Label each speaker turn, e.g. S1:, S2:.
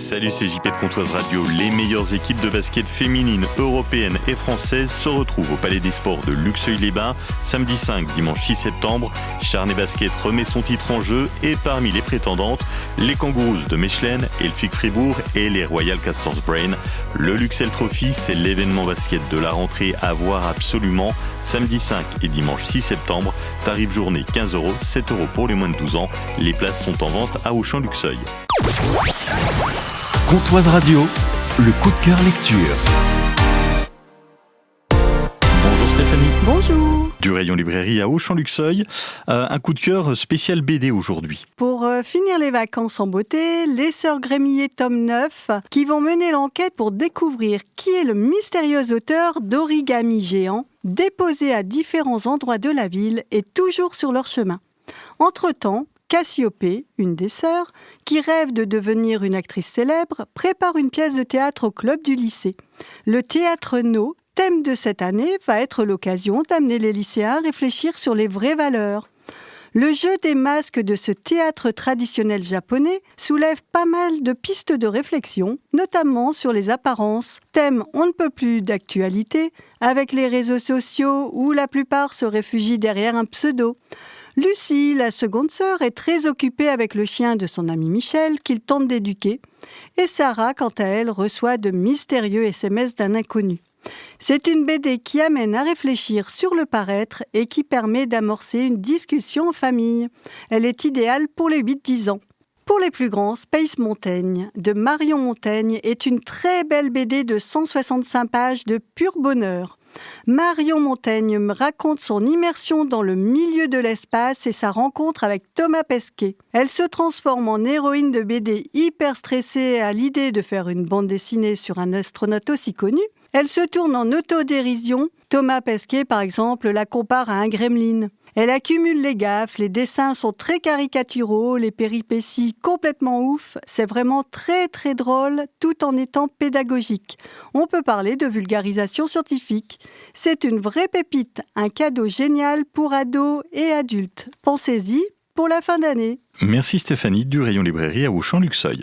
S1: Salut, c'est JP de Comptoise Radio. Les meilleures équipes de basket féminines, européennes et françaises se retrouvent au Palais des Sports de Luxeuil-les-Bains. Samedi 5, dimanche 6 septembre, Charnay Basket remet son titre en jeu et parmi les prétendantes, les Kangaroos de Mechelen, Elfic Fribourg et les Royal Castors Brain. Le Luxel Trophy, c'est l'événement basket de la rentrée à voir absolument. Samedi 5 et dimanche 6 septembre, tarif journée 15 €, 7 € pour les moins de 12 ans. Les places sont en vente à Auchan-Luxeuil.
S2: Comptoise Radio, le coup de cœur lecture.
S1: Bonjour Stéphanie.
S3: Bonjour.
S1: Du rayon librairie à Auchan-Luxeuil, un coup de cœur spécial BD aujourd'hui.
S3: Pour finir les vacances en beauté, les sœurs Grémillet tome 9 qui vont mener l'enquête pour découvrir qui est le mystérieux auteur d'Origami géant, déposé à différents endroits de la ville et toujours sur leur chemin. Entre-temps, Cassiopée, une des sœurs, qui rêve de devenir une actrice célèbre, prépare une pièce de théâtre au club du lycée. Le théâtre No, thème de cette année, va être l'occasion d'amener les lycéens à réfléchir sur les vraies valeurs. Le jeu des masques de ce théâtre traditionnel japonais soulève pas mal de pistes de réflexion, notamment sur les apparences. Thème on ne peut plus d'actualité, avec les réseaux sociaux où la plupart se réfugient derrière un pseudo. Lucie, la seconde sœur, est très occupée avec le chien de son ami Michel qu'il tente d'éduquer. Et Sarah, quant à elle, reçoit de mystérieux SMS d'un inconnu. C'est une BD qui amène à réfléchir sur le paraître et qui permet d'amorcer une discussion en famille. Elle est idéale pour les 8-10 ans. Pour les plus grands, Space Montaigne de Marion Montaigne est une très belle BD de 165 pages de pur bonheur. Marion Montaigne me raconte son immersion dans le milieu de l'espace et sa rencontre avec Thomas Pesquet. Elle se transforme en héroïne de BD hyper stressée à l'idée de faire une bande dessinée sur un astronaute aussi connu. Elle se tourne en autodérision. Thomas Pesquet, par exemple, la compare à un gremlin. Elle accumule les gaffes, les dessins sont très caricaturaux, les péripéties complètement ouf. C'est vraiment très très drôle tout en étant pédagogique. On peut parler de vulgarisation scientifique. C'est une vraie pépite, un cadeau génial pour ados et adultes. Pensez-y pour la fin d'année.
S1: Merci Stéphanie du rayon librairie à Auchan-Luxeuil.